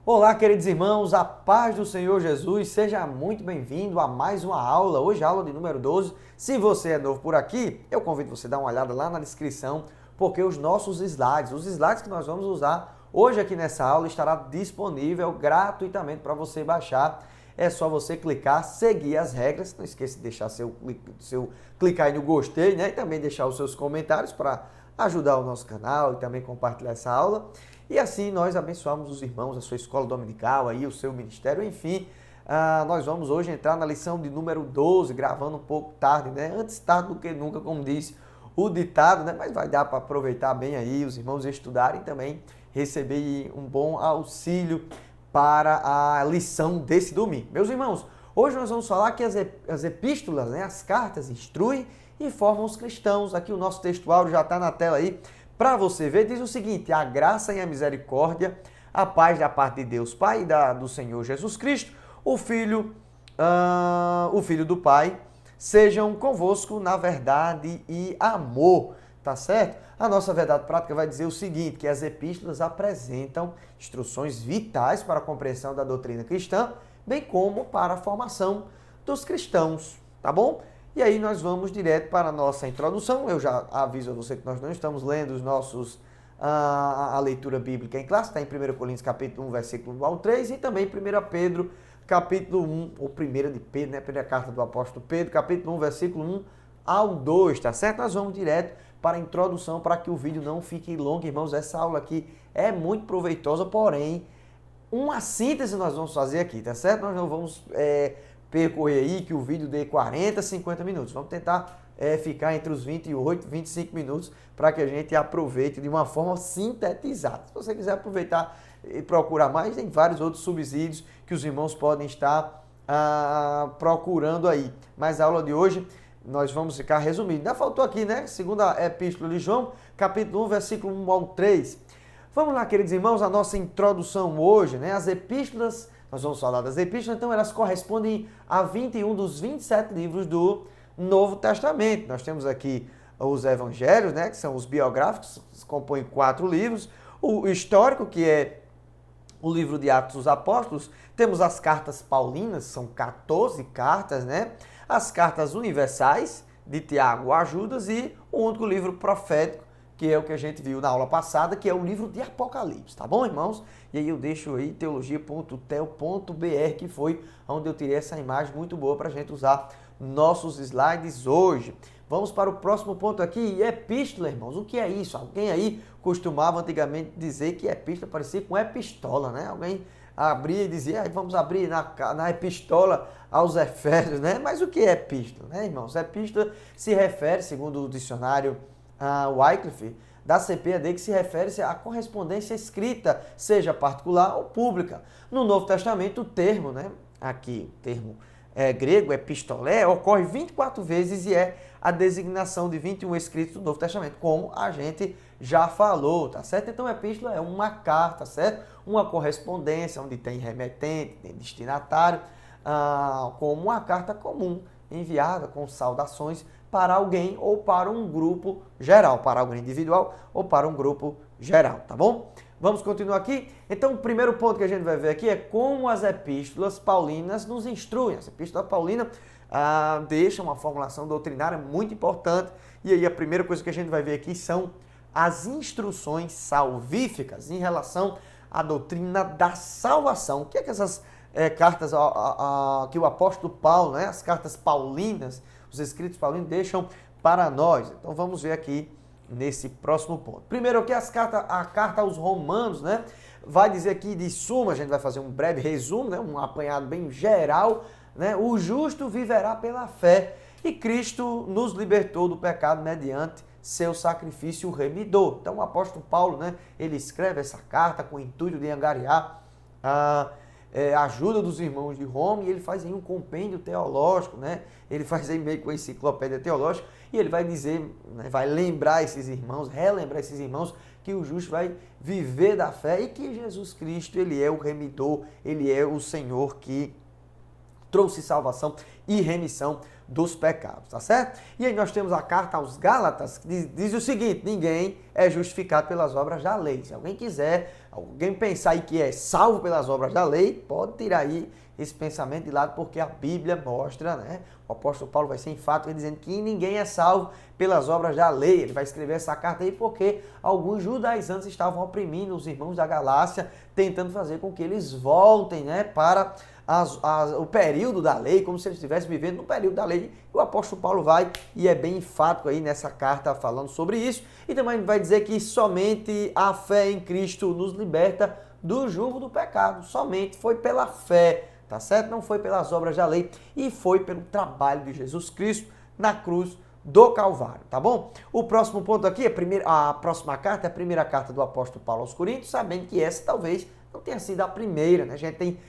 Olá, queridos irmãos, a paz do Senhor Jesus, seja muito bem-vindo a mais uma aula, hoje a aula de número 12. Se você é novo por aqui, eu convido você a dar uma olhada lá na descrição, porque os nossos slides que nós vamos usar hoje aqui nessa aula estará disponível gratuitamente para você baixar. É só você clicar, seguir as regras, não esqueça de deixar seu clicar aí no gostei, né? E também deixar os seus comentários para ajudar o nosso canal e também compartilhar essa aula. E assim nós abençoamos os irmãos, a sua escola dominical, aí, o seu ministério, enfim. Nós vamos hoje entrar na lição de número 12, gravando um pouco tarde, né? Antes tarde do que nunca, como diz o ditado, né? Mas vai dar para aproveitar bem aí, os irmãos estudarem também, receber um bom auxílio para a lição desse domingo. Meus irmãos, hoje nós vamos falar que as epístolas, né, as cartas, instruem e formam os cristãos. Aqui o nosso textuário já está na tela aí para você ver. Diz o seguinte: a graça e a misericórdia, a paz da parte de Deus Pai e do Senhor Jesus Cristo, o Filho do Pai, sejam convosco na verdade e amor. Tá certo? A nossa verdade prática vai dizer o seguinte, que as epístolas apresentam instruções vitais para a compreensão da doutrina cristã, bem como para a formação dos cristãos, tá bom? E aí nós vamos direto para a nossa introdução. Eu já aviso a você que nós não estamos lendo a leitura bíblica em classe, está em 1 Coríntios capítulo 1, versículo 1 ao 3, e também 1 Pedro capítulo 1, ou 1 de Pedro, né? Primeira carta do apóstolo Pedro, capítulo 1, versículo 1 ao 2, tá certo? Nós vamos direto para a introdução, para que o vídeo não fique longo, irmãos. Essa aula aqui é muito proveitosa, porém, uma síntese nós vamos fazer aqui, tá certo? Nós não vamos percorrer aí que o vídeo dê 40, 50 minutos. Vamos tentar ficar entre os 28 e 25 minutos para que a gente aproveite de uma forma sintetizada. Se você quiser aproveitar e procurar mais, tem vários outros subsídios que os irmãos podem estar procurando aí. Mas a aula de hoje nós vamos ficar resumindo. Ainda faltou aqui, né? Segunda epístola de João, capítulo 1, versículo 1 ao 3. Vamos lá, queridos irmãos, a nossa introdução hoje, né? As epístolas, nós vamos falar das epístolas, então elas correspondem a 21 dos 27 livros do Novo Testamento. Nós temos aqui os evangelhos, né? Que são os biográficos, compõem 4 livros. O histórico, que é o livro de Atos dos Apóstolos. Temos as cartas paulinas, são 14 cartas, né? As cartas universais de Tiago a Judas e o único livro profético, que é o que a gente viu na aula passada, que é o livro de Apocalipse, tá bom, irmãos? E aí eu deixo aí teologia.tel.br, que foi onde eu tirei essa imagem muito boa para a gente usar nossos slides hoje. Vamos para o próximo ponto aqui, epístola, irmãos. O que é isso? Alguém aí costumava antigamente dizer que epístola parecia com epistola, né? Alguém abria e dizia, vamos abrir na epístola aos Efésios, né? Mas o que é epístola, né, irmãos? Epístola se refere, segundo o dicionário Wycliffe, da CPAD, que se refere à correspondência escrita, seja particular ou pública. No Novo Testamento, o termo, né? Aqui, o termo grego, epistolé, ocorre 24 vezes e é a designação de 21 escritos do Novo Testamento, como a gente já falou, tá certo? Então, epístola é uma carta, certo? Uma correspondência onde tem remetente, tem destinatário, como uma carta comum, enviada com saudações para alguém ou para um grupo geral, para alguém individual ou para um grupo geral, tá bom? Vamos continuar aqui? Então, o primeiro ponto que a gente vai ver aqui é como as epístolas paulinas nos instruem. Essa epístola paulina deixa uma formulação doutrinária muito importante. E aí a primeira coisa que a gente vai ver aqui são as instruções salvíficas em relação à doutrina da salvação. O que é que essas cartas que o apóstolo Paulo, né, as cartas paulinas, os escritos paulinos deixam para nós? Então vamos ver aqui nesse próximo ponto. Primeiro aqui a carta aos Romanos, né? Vai dizer aqui de suma, a gente vai fazer um breve resumo, né? Um apanhado bem geral, né? O justo viverá pela fé e Cristo nos libertou do pecado mediante seu sacrifício remidor. Então o apóstolo Paulo, né? Ele escreve essa carta com o intuito de angariar a ajuda dos irmãos de Roma, e ele faz aí um compêndio teológico, né? Ele faz aí meio que uma enciclopédia teológica, e ele vai dizer, né, vai lembrar esses irmãos, relembrar esses irmãos que o justo vai viver da fé e que Jesus Cristo, ele é o remidor, ele é o Senhor que trouxe salvação e remissão dos pecados, tá certo? E aí nós temos a carta aos Gálatas, que diz o seguinte: ninguém é justificado pelas obras da lei. Se alguém pensar aí que é salvo pelas obras da lei, pode tirar aí esse pensamento de lado, porque a Bíblia mostra, né? O apóstolo Paulo vai ser enfático dizendo que ninguém é salvo pelas obras da lei. Ele vai escrever essa carta aí porque alguns judaizantes estavam oprimindo os irmãos da Galácia, tentando fazer com que eles voltem, né, para o período da lei, como se eles estivessem vivendo no período da lei. O apóstolo Paulo vai e é bem enfático aí nessa carta falando sobre isso. E também vai dizer que somente a fé em Cristo nos liberta do jugo do pecado. Somente foi pela fé, tá certo? Não foi pelas obras da lei e foi pelo trabalho de Jesus Cristo na cruz do Calvário, tá bom? O próximo ponto aqui, a próxima carta é a primeira carta do apóstolo Paulo aos Coríntios, sabendo que essa talvez não tenha sido a primeira, né? A gente tem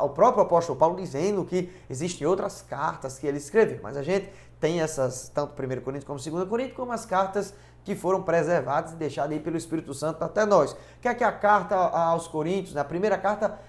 o próprio apóstolo Paulo dizendo que existem outras cartas que ele escreveu, mas a gente tem essas, tanto 1 Coríntios como 2 Coríntios, como as cartas que foram preservadas e deixadas aí pelo Espírito Santo até nós. O que é que a carta aos Coríntios, na primeira carta,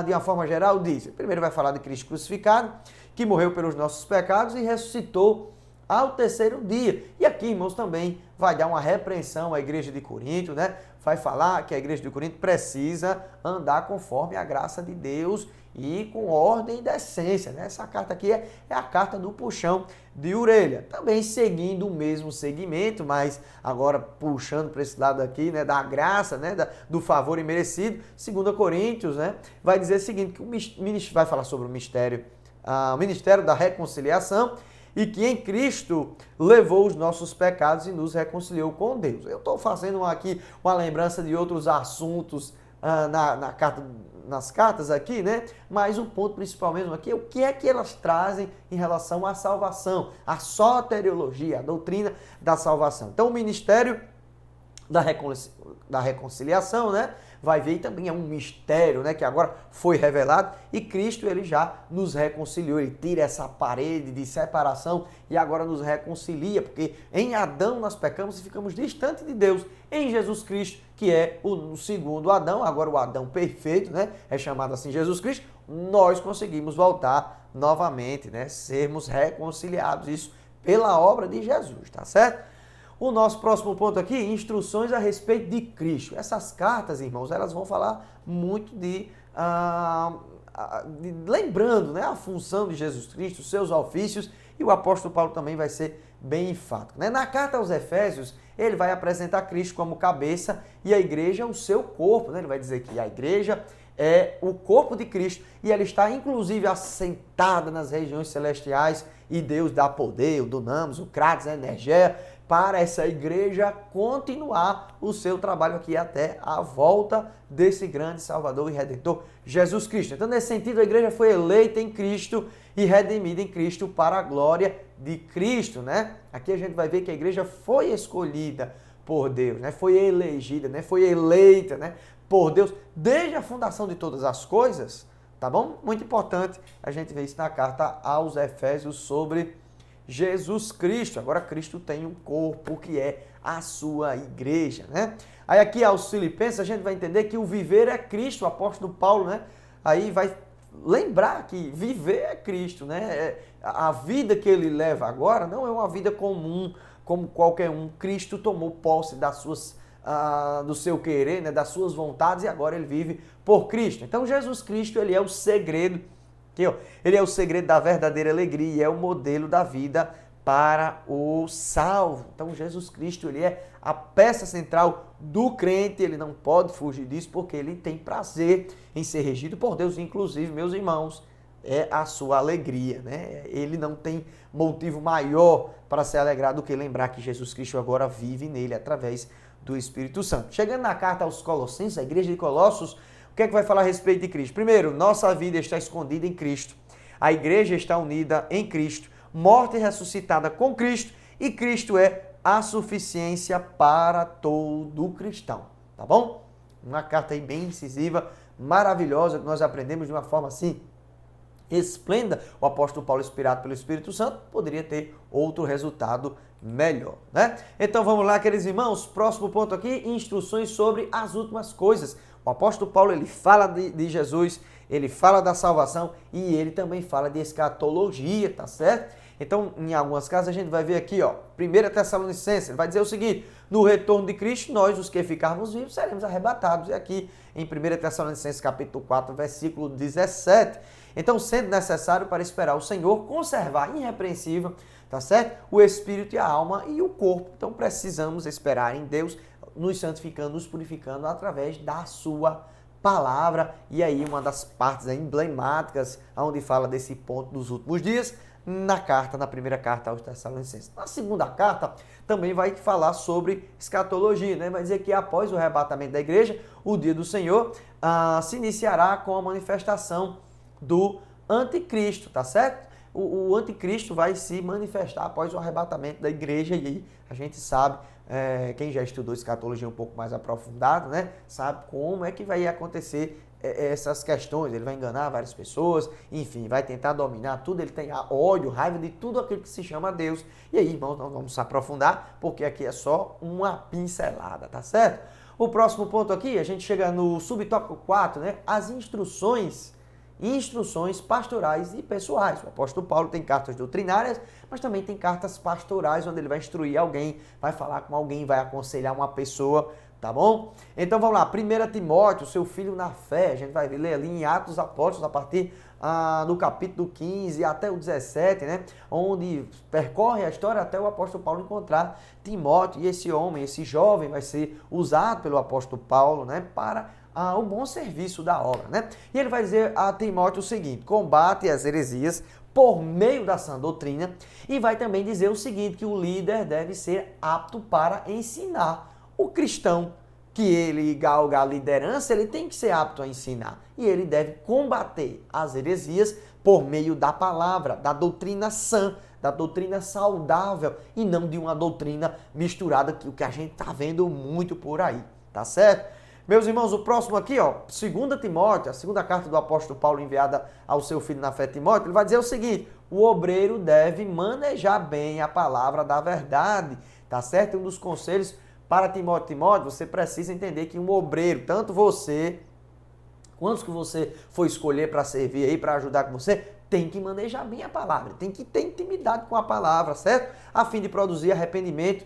de uma forma geral, diz? Primeiro vai falar de Cristo crucificado, que morreu pelos nossos pecados e ressuscitou ao terceiro dia. E aqui, irmãos, também vai dar uma repreensão à igreja de Corinto, né? Vai falar que a igreja de Corinto precisa andar conforme a graça de Deus e com ordem e decência, né? Essa carta aqui é a carta do puxão de orelha. Também seguindo o mesmo segmento, mas agora puxando para esse lado aqui, né? Da graça, né? Do favor imerecido. 2 Coríntios, né? Vai dizer o seguinte, que o ministério vai falar sobre o ministério da reconciliação, e que em Cristo levou os nossos pecados e nos reconciliou com Deus. Eu estou fazendo aqui uma lembrança de outros assuntos nas cartas aqui, né? Mas o ponto principal mesmo aqui é o que é que elas trazem em relação à salvação, a soteriologia, a doutrina da salvação. Então, o ministério da reconciliação, né? Vai ver também é um mistério, né, que agora foi revelado, e Cristo ele já nos reconciliou, ele tira essa parede de separação e agora nos reconcilia, porque em Adão nós pecamos e ficamos distantes de Deus. Em Jesus Cristo, que é o segundo Adão, agora o Adão perfeito, né, é chamado assim Jesus Cristo, nós conseguimos voltar novamente, né, sermos reconciliados, isso pela obra de Jesus, tá certo? O nosso próximo ponto aqui, instruções a respeito de Cristo. Essas cartas, irmãos, elas vão falar muito lembrando, né, a função de Jesus Cristo, seus ofícios, e o apóstolo Paulo também vai ser bem enfático, né? Na carta aos Efésios, ele vai apresentar Cristo como cabeça e a igreja o seu corpo, né? Ele vai dizer que a igreja é o corpo de Cristo e ela está inclusive assentada nas regiões celestiais e Deus dá poder, o Dunamis, o Kratos, a energia, para essa igreja continuar o seu trabalho aqui até a volta desse grande Salvador e Redentor, Jesus Cristo. Então, nesse sentido, a igreja foi eleita em Cristo e redimida em Cristo para a glória de Cristo, né? Aqui a gente vai ver que a igreja foi escolhida por Deus, né? Foi elegida, né? Foi eleita, né? Por Deus desde a fundação de todas as coisas, tá bom? Muito importante a gente ver isso na carta aos Efésios sobre Jesus Cristo. Agora Cristo tem um corpo que é a sua igreja, né? Aí aqui aos Filipenses a gente vai entender que o viver é Cristo, o apóstolo Paulo, né? Aí vai lembrar que viver é Cristo, né? A vida que ele leva agora não é uma vida comum, como qualquer um. Cristo tomou posse do seu querer, né? Das suas vontades, e agora ele vive por Cristo. Então Jesus Cristo, ele é o segredo. Aqui, ó, ele é o segredo da verdadeira alegria e é o modelo da vida para o salvo. Então Jesus Cristo, ele é a peça central do crente, ele não pode fugir disso porque ele tem prazer em ser regido por Deus, inclusive, meus irmãos, é a sua alegria, né? Ele não tem motivo maior para se alegrar do que lembrar que Jesus Cristo agora vive nele através do Espírito Santo. Chegando na carta aos Colossenses, a igreja de Colossos, o que é que vai falar a respeito de Cristo? Primeiro, nossa vida está escondida em Cristo. A igreja está unida em Cristo, morta e ressuscitada com Cristo, e Cristo é a suficiência para todo cristão. Tá bom? Uma carta aí bem incisiva, maravilhosa, que nós aprendemos de uma forma assim esplêndida. O apóstolo Paulo, inspirado pelo Espírito Santo, poderia ter outro resultado melhor, né? Então vamos lá, queridos irmãos. Próximo ponto aqui, instruções sobre as últimas coisas. O apóstolo Paulo, ele fala de Jesus, ele fala da salvação e ele também fala de escatologia, tá certo? Então, em algumas casas a gente vai ver aqui, ó, 1 Tessalonicenses, ele vai dizer o seguinte: no retorno de Cristo, nós, os que ficarmos vivos, seremos arrebatados. E aqui em 1 Tessalonicenses capítulo 4, versículo 17. Então, sendo necessário para esperar o Senhor, conservar irrepreensível, tá certo? O espírito e a alma e o corpo. Então, precisamos esperar em Deus, nos santificando, nos purificando através da sua palavra. E aí, uma das partes emblemáticas, onde fala desse ponto dos últimos dias, na primeira carta aos Tessalonicenses. Na segunda carta, também vai falar sobre escatologia, né? Vai dizer que após o arrebatamento da igreja, o dia do Senhor se iniciará com a manifestação do anticristo, tá certo? O anticristo vai se manifestar após o arrebatamento da igreja, e aí a gente sabe, quem já estudou escatologia um pouco mais aprofundado, né? Sabe como é que vai acontecer essas questões. Ele vai enganar várias pessoas, enfim, vai tentar dominar tudo, ele tem ódio, raiva de tudo aquilo que se chama Deus. E aí, irmãos, não vamos se aprofundar, porque aqui é só uma pincelada, tá certo? O próximo ponto aqui, a gente chega no subtópico 4, né? As instruções pastorais e pessoais. O apóstolo Paulo tem cartas doutrinárias, mas também tem cartas pastorais, onde ele vai instruir alguém, vai falar com alguém, vai aconselhar uma pessoa, tá bom? Então vamos lá, 1 Timóteo, seu filho na fé, a gente vai ler ali em Atos dos Apóstolos, a partir do capítulo 15 até o 17, né? Onde percorre a história até o apóstolo Paulo encontrar Timóteo, e esse homem, esse jovem vai ser usado pelo apóstolo Paulo, né? Para o bom serviço da obra, né? E ele vai dizer a Timóteo o seguinte: combate as heresias por meio da sã doutrina, e vai também dizer o seguinte, que o líder deve ser apto para ensinar. O cristão que ele galga a liderança, ele tem que ser apto a ensinar, e ele deve combater as heresias por meio da palavra, da doutrina sã, da doutrina saudável, e não de uma doutrina misturada, que o que a gente está vendo muito por aí, tá certo? Meus irmãos, o próximo aqui, ó, 2 Timóteo, a segunda carta do apóstolo Paulo enviada ao seu filho na fé Timóteo, ele vai dizer o seguinte: o obreiro deve manejar bem a palavra da verdade, tá certo? Um dos conselhos para Timóteo, você precisa entender que um obreiro, tanto você, quantos que você for escolher para servir aí, para ajudar com você, tem que manejar bem a palavra, tem que ter intimidade com a palavra, certo? A fim de produzir arrependimento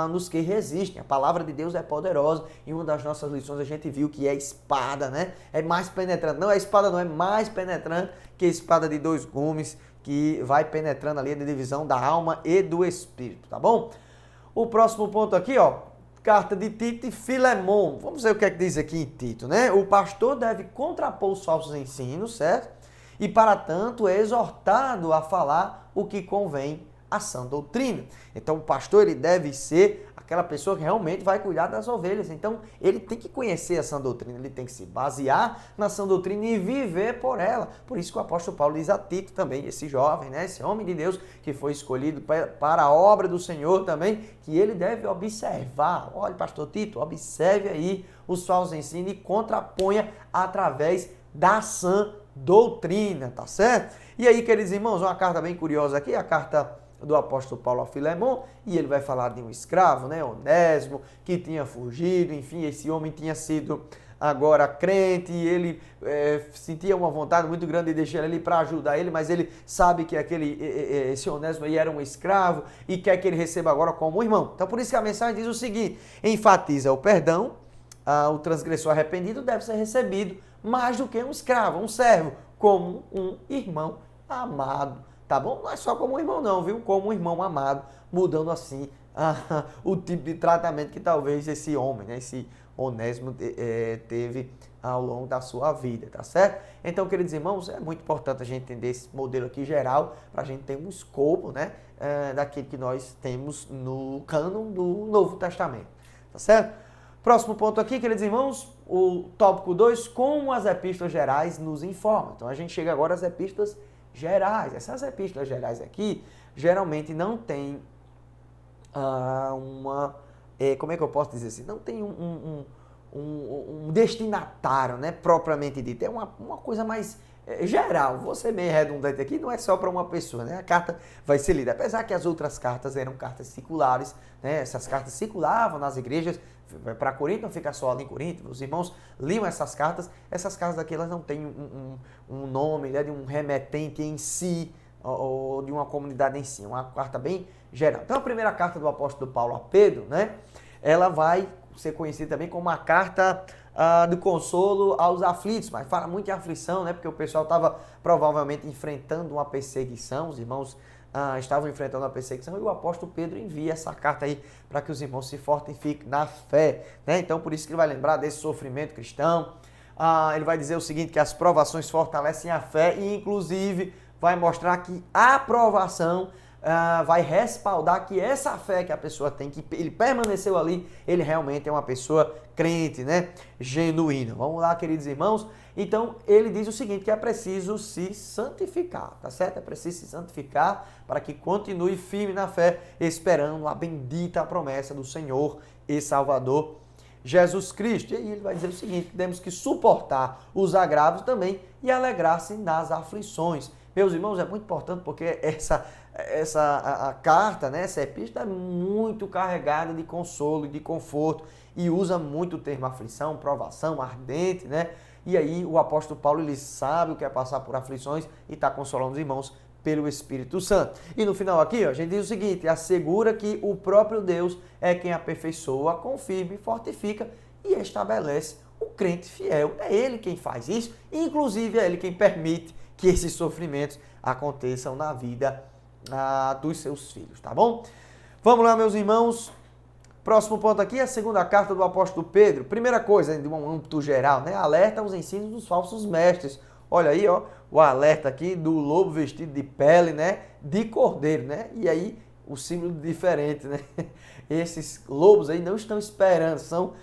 nos que resistem. A palavra de Deus é poderosa, e uma das nossas lições a gente viu que é espada, né? É mais penetrante, não é espada não, é mais penetrante que espada de 2 gumes, que vai penetrando ali na divisão da alma e do espírito, tá bom? O próximo ponto aqui, ó, carta de Tito e Filemon. Vamos ver o que é que diz aqui em Tito, né? O pastor deve contrapor os falsos ensinos, certo? E para tanto é exortado a falar o que convém a sã doutrina. Então o pastor, ele deve ser aquela pessoa que realmente vai cuidar das ovelhas. Então ele tem que conhecer a sã doutrina, ele tem que se basear na sã doutrina e viver por ela. Por isso que o apóstolo Paulo diz a Tito também, esse jovem, né, esse homem de Deus que foi escolhido para a obra do Senhor também, que ele deve observar. Olha, pastor Tito, observe aí os falsos ensinos e contraponha através da sã doutrina, tá certo? E aí, queridos irmãos, uma carta bem curiosa aqui, a carta do apóstolo Paulo a Filemon, e ele vai falar de um escravo, né, Onésimo, que tinha fugido, enfim, esse homem tinha sido agora crente, e ele sentia uma vontade muito grande de deixar ele para ajudar ele, mas ele sabe que esse Onésimo aí era um escravo, e quer que ele receba agora como um irmão. Então por isso que a mensagem diz o seguinte: enfatiza o perdão, o transgressor arrependido deve ser recebido mais do que um escravo, um servo, como um irmão amado. Tá bom? Não é só como um irmão não, viu? Como um irmão amado, mudando assim o tipo de tratamento que talvez esse homem, né, esse Onésimo teve ao longo da sua vida, tá certo? Então, queridos irmãos, é muito importante a gente entender esse modelo aqui geral, para a gente ter um escopo, né, daquilo que nós temos no cânon do Novo Testamento, tá certo? Próximo ponto aqui, queridos irmãos, o tópico 2, como as epístolas gerais nos informam. Então, a gente chega agora às epístolas gerais. Essas epístolas gerais aqui, geralmente não tem como é que eu posso dizer assim? Não tem um destinatário, né, propriamente dito. É uma coisa mais geral. Vou ser meio redundante aqui, não é só para uma pessoa, né? A carta vai ser lida. Apesar que as outras cartas eram cartas seculares, né? Essas cartas circulavam nas igrejas, vai para Corinto, não fica só ali em Corinto. Os irmãos liam essas cartas aqui elas não têm um nome, né, de um remetente em si, ou de uma comunidade em si, uma carta bem geral. Então a primeira carta do apóstolo Paulo a Pedro, né, ela vai ser conhecida também como uma carta do consolo aos aflitos, mas fala muito em aflição, né, porque o pessoal estava provavelmente enfrentando uma perseguição, os irmãos estavam enfrentando a perseguição, e o apóstolo Pedro envia essa carta aí para que os irmãos se fortifiquem na fé, né? Então por isso que ele vai lembrar desse sofrimento cristão. Ele vai dizer o seguinte, que as provações fortalecem a fé e inclusive vai mostrar que a provação vai respaldar que essa fé que a pessoa tem, que ele permaneceu ali, ele realmente é uma pessoa crente, né? Genuína. Vamos lá, queridos irmãos. Então, ele diz o seguinte, que é preciso se santificar, tá certo? É preciso se santificar para que continue firme na fé, esperando a bendita promessa do Senhor e Salvador Jesus Cristo. E aí ele vai dizer o seguinte, que temos que suportar os agravos também e alegrar-se nas aflições. Meus irmãos, é muito importante porque a carta, né, essa epístola é muito carregada de consolo e de conforto e usa muito o termo aflição, provação, ardente, né? E aí o apóstolo Paulo, ele sabe o que é passar por aflições e está consolando os irmãos pelo Espírito Santo. E no final aqui, ó, a gente diz o seguinte, assegura que o próprio Deus é quem aperfeiçoa, confirma, fortifica e estabelece o crente fiel. É ele quem faz isso, inclusive é ele quem permite que esses sofrimentos aconteçam na vida dos seus filhos, tá bom? Vamos lá, meus irmãos. Próximo ponto aqui, a segunda carta do apóstolo Pedro. Primeira coisa, de um âmbito geral, né? Alerta aos ensinos dos falsos mestres. Olha aí, ó, o alerta aqui do lobo vestido de pele, né? De cordeiro, né? E aí, o símbolo diferente, né? Esses lobos aí não estão esperando, são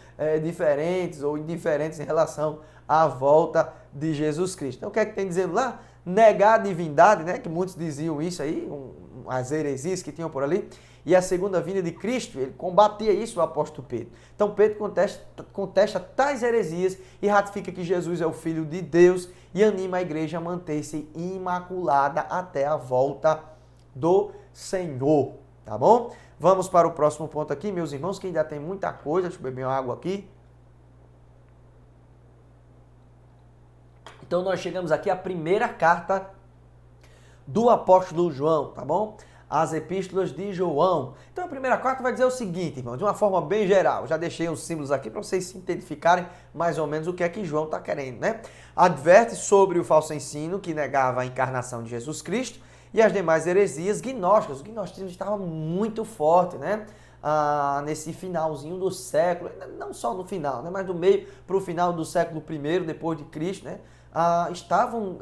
diferentes ou indiferentes em relação à volta de Jesus Cristo. Então, o que é que tem dizendo lá? Negar a divindade, né? Que muitos diziam isso aí, as heresias que tinham por ali. E a segunda vinda de Cristo, ele combatia isso, o apóstolo Pedro. Então Pedro contesta tais heresias e ratifica que Jesus é o Filho de Deus e anima a igreja a manter-se imaculada até a volta do Senhor, tá bom? Vamos para o próximo ponto aqui, meus irmãos, que ainda tem muita coisa. Deixa eu beber uma água aqui. Então nós chegamos aqui à primeira carta do apóstolo João, tá bom? As epístolas de João. Então a primeira carta vai dizer o seguinte, irmão, de uma forma bem geral. Já deixei os símbolos aqui para vocês se identificarem mais ou menos o que é que João está querendo, né? Adverte sobre o falso ensino que negava a encarnação de Jesus Cristo e as demais heresias gnósticas. O gnosticismo estava muito forte, né? Nesse finalzinho do século, não só no final, né? Mas do meio para o final do século I depois de Cristo, né? Estavam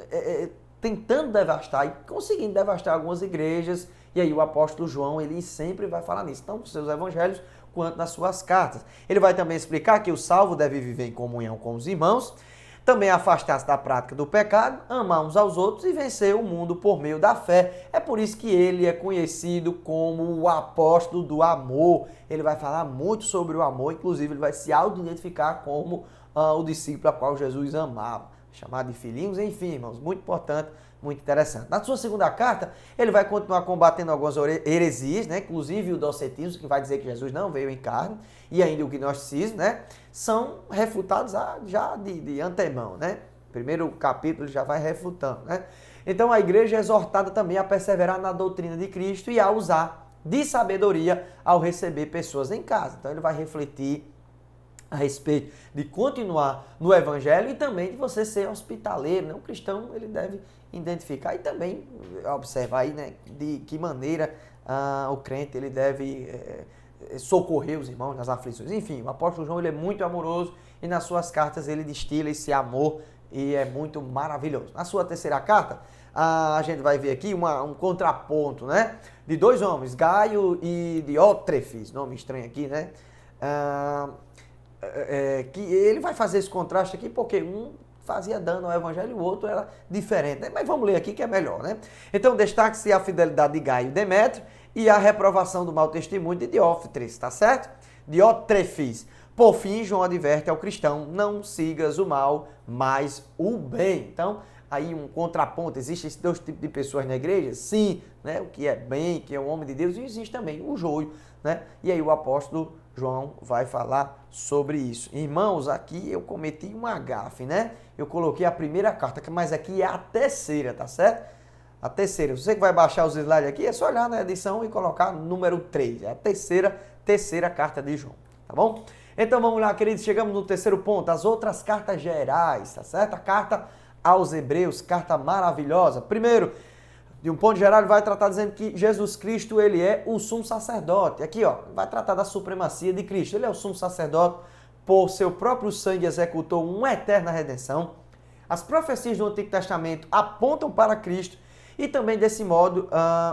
tentando devastar e conseguindo devastar algumas igrejas. E aí o apóstolo João, ele sempre vai falar nisso, tanto nos seus evangelhos quanto nas suas cartas. Ele vai também explicar que o salvo deve viver em comunhão com os irmãos, também afastar-se da prática do pecado, amar uns aos outros e vencer o mundo por meio da fé. É por isso que ele é conhecido como o apóstolo do amor. Ele vai falar muito sobre o amor, inclusive ele vai se auto-identificar como o discípulo a qual Jesus amava, chamado de filhinhos, enfim, irmãos, muito importante. Muito interessante. Na sua segunda carta, ele vai continuar combatendo algumas heresias, né? Inclusive o docetismo, que vai dizer que Jesus não veio em carne, e ainda o gnosticismo, né? São refutados já de antemão, né? Primeiro capítulo ele já vai refutando, né? Então a igreja é exortada também a perseverar na doutrina de Cristo e a usar de sabedoria ao receber pessoas em casa. Então ele vai refletir a respeito de continuar no evangelho e também de você ser hospitaleiro, né? O cristão, ele deve identificar e também observar aí, né, de que maneira o crente ele deve socorrer os irmãos nas aflições. Enfim, o apóstolo João, ele é muito amoroso e nas suas cartas ele destila esse amor e é muito maravilhoso. Na sua terceira carta, a gente vai ver aqui um contraponto, né, de dois homens, Gaio e Diótrefes, nome estranho aqui, né, que ele vai fazer esse contraste aqui porque um fazia dano ao evangelho e o outro era diferente, né? Mas vamos ler aqui que é melhor, né? Então destaque-se a fidelidade de Gaio e Demétrio e a reprovação do mau testemunho de Diótrefes, tá certo? Diótrefes. Por fim, João adverte ao cristão, não sigas o mal, mas o bem. Então, aí um contraponto. Existem esses dois tipos de pessoas na igreja? Sim, né? O que é bem, que é um homem de Deus, e existe também o joio, né? E aí o apóstolo João vai falar sobre isso. Irmãos, aqui eu cometi uma gafe, né? Eu coloquei a primeira carta, mas aqui é a terceira, tá certo? A terceira. Você que vai baixar os slides aqui, é só olhar na edição e colocar número 3. É a terceira carta de João, tá bom? Então vamos lá, queridos, chegamos no terceiro ponto, as outras cartas gerais, tá certo? A carta aos Hebreus, carta maravilhosa. Primeiro, de um ponto geral, ele vai tratar dizendo que Jesus Cristo, ele é o sumo sacerdote. Aqui, ó, vai tratar da supremacia de Cristo. Ele é o sumo sacerdote, por seu próprio sangue executou uma eterna redenção. As profecias do Antigo Testamento apontam para Cristo e também, desse modo,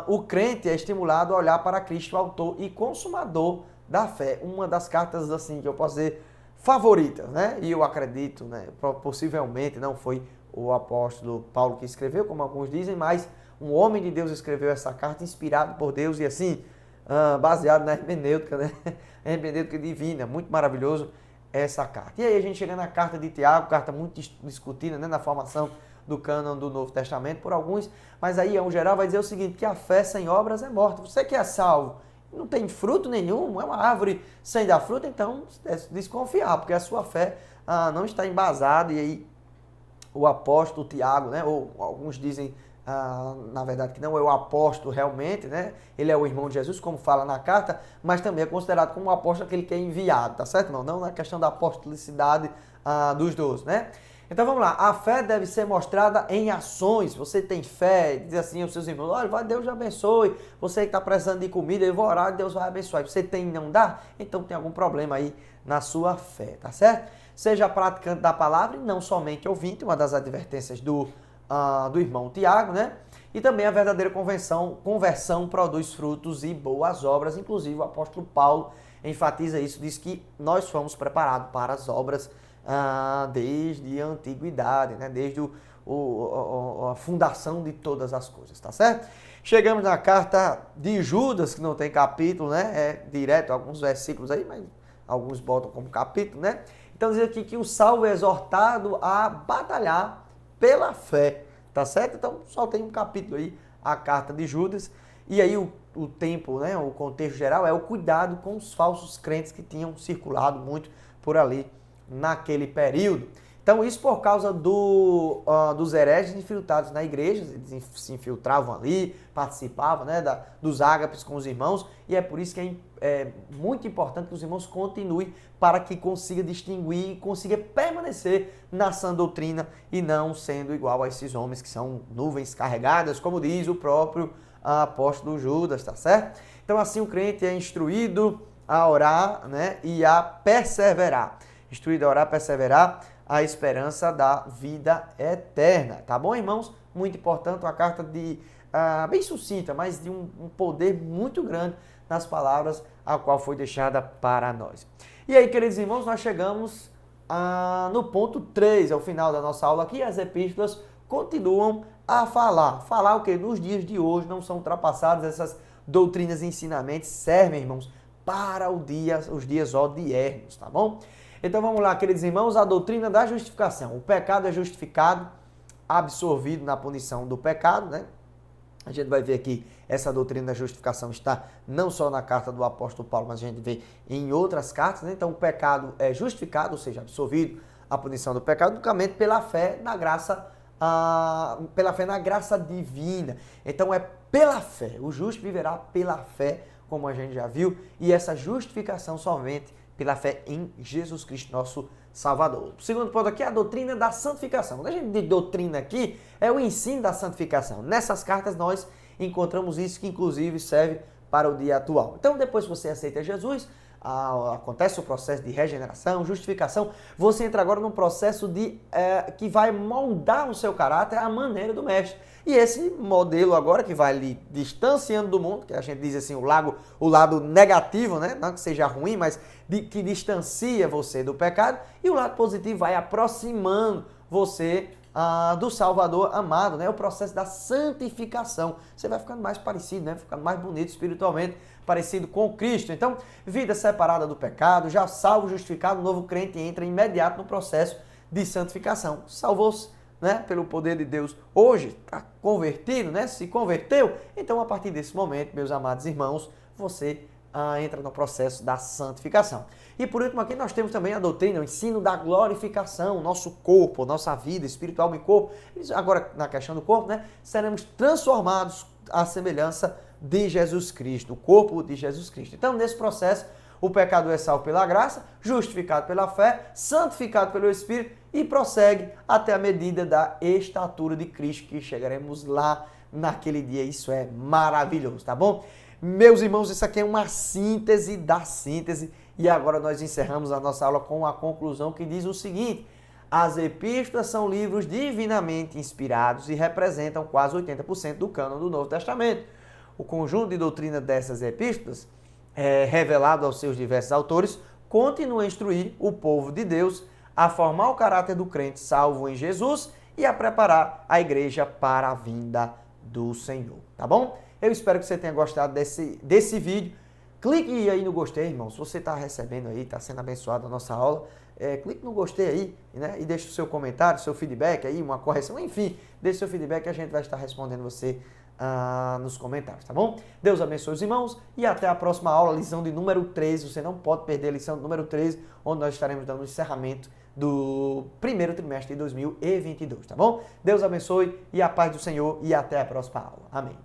o crente é estimulado a olhar para Cristo, autor e consumador da fé. Uma das cartas, assim, que eu posso dizer, favoritas, né? E eu acredito, né? Possivelmente não foi o apóstolo Paulo que escreveu, como alguns dizem, mas um homem de Deus escreveu essa carta inspirado por Deus e assim, baseado na hermenêutica, né? Hermenêutica divina, muito maravilhoso essa carta. E aí a gente chega na carta de Tiago, carta muito discutida, né? Na formação do cânon do Novo Testamento por alguns, mas aí, em geral, vai dizer o seguinte, que a fé sem obras é morta. Você que é salvo, não tem fruto nenhum, é uma árvore sem dar fruto, então é desconfiar, porque a sua fé não está embasada. E aí o apóstolo Tiago, né? Ou alguns dizem, na verdade, que não é o apóstolo realmente, né? Ele é o irmão de Jesus, como fala na carta, mas também é considerado como o apóstolo aquele que é enviado, tá certo? Não na questão da apostolicidade dos 12, né? Então vamos lá, a fé deve ser mostrada em ações. Você tem fé, diz assim aos seus irmãos, olha, Deus abençoe, você que está precisando de comida, eu vou orar e Deus vai abençoar. Você tem e não dá? Então tem algum problema aí na sua fé, tá certo? Seja praticante da palavra e não somente ouvinte, uma das advertências do irmão Tiago, né? E também a verdadeira conversão produz frutos e boas obras. Inclusive o apóstolo Paulo enfatiza isso, diz que nós fomos preparados para as obras desde a antiguidade, né? Desde a fundação de todas as coisas, tá certo? Chegamos na carta de Judas, que não tem capítulo, né? É direto alguns versículos aí, mas alguns botam como capítulo, né? Então diz aqui que o salvo é exortado a batalhar pela fé, tá certo? Então só tem um capítulo aí, a carta de Judas, e aí o tempo, né? O contexto geral é o cuidado com os falsos crentes que tinham circulado muito por ali naquele período. Então isso por causa dos hereges infiltrados na igreja, eles se infiltravam ali, participavam, né, dos ágapes com os irmãos, e é por isso que é muito importante que os irmãos continuem para que consiga distinguir e consiga permanecer na sã doutrina e não sendo igual a esses homens que são nuvens carregadas, como diz o próprio apóstolo Judas, tá certo? Então assim o crente é instruído a orar, né, e a perseverar. Instruído a orar, perseverar, a esperança da vida eterna. Tá bom, irmãos? Muito importante, uma carta bem sucinta, mas de um poder muito grande nas palavras a qual foi deixada para nós. E aí, queridos irmãos, nós chegamos no ponto 3, ao final da nossa aula aqui, as epístolas continuam a falar. Falar o que? Nos dias de hoje não são ultrapassadas essas doutrinas e ensinamentos, servem, irmãos, para os dias odiernos, tá bom? Então vamos lá, queridos irmãos, a doutrina da justificação. O pecado é justificado, absorvido na punição do pecado, né? A gente vai ver aqui, essa doutrina da justificação está não só na carta do apóstolo Paulo, mas a gente vê em outras cartas, né? Então o pecado é justificado, ou seja, absorvido a punição do pecado, unicamente pela fé na graça, na graça divina. Então é pela fé, o justo viverá pela fé, como a gente já viu, e essa justificação somente pela fé em Jesus Cristo, nosso Salvador. O segundo ponto aqui é a doutrina da santificação. Quando a gente diz doutrina aqui, é o ensino da santificação. Nessas cartas nós encontramos isso, que inclusive serve para o dia atual. Então, depois que você aceita Jesus, acontece o processo de regeneração, justificação, você entra agora num processo que vai moldar o seu caráter à maneira do mestre. E esse modelo agora que vai lhe distanciando do mundo, que a gente diz assim, o lado negativo, né? Não que seja ruim, mas que distancia você do pecado, e o lado positivo vai aproximando você do Salvador amado, né? O processo da santificação. Você vai ficando mais parecido, né? Ficando mais bonito espiritualmente, parecido com Cristo. Então, vida separada do pecado, já salvo, justificado, o novo crente entra imediato no processo de santificação. Salvou-se, né, pelo poder de Deus, hoje está convertido, né, se converteu, então a partir desse momento, meus amados irmãos, você entra no processo da santificação. E por último aqui nós temos também a doutrina, o ensino da glorificação, nosso corpo, nossa vida espiritual e corpo. Agora na questão do corpo, né, seremos transformados à semelhança de Jesus Cristo, o corpo de Jesus Cristo. Então nesse processo, o pecador é salvo pela graça, justificado pela fé, santificado pelo Espírito e prossegue até a medida da estatura de Cristo, que chegaremos lá naquele dia. Isso é maravilhoso, tá bom? Meus irmãos, isso aqui é uma síntese da síntese e agora nós encerramos a nossa aula com a conclusão que diz o seguinte: as epístolas são livros divinamente inspirados e representam quase 80% do cânon do Novo Testamento. O conjunto de doutrina dessas epístolas, revelado aos seus diversos autores, continua a instruir o povo de Deus a formar o caráter do crente salvo em Jesus e a preparar a igreja para a vinda do Senhor, tá bom? Eu espero que você tenha gostado desse vídeo. Clique aí no gostei, irmão. Se você está recebendo aí, está sendo abençoado a nossa aula, clique no gostei aí, né? E deixe o seu comentário, seu feedback aí, uma correção, enfim, deixe seu feedback que a gente vai estar respondendo você nos comentários, tá bom? Deus abençoe os irmãos e até a próxima aula, lição de número 13. Você não pode perder a lição de número 13, onde nós estaremos dando o encerramento do primeiro trimestre de 2022, tá bom? Deus abençoe e a paz do Senhor e até a próxima aula. Amém.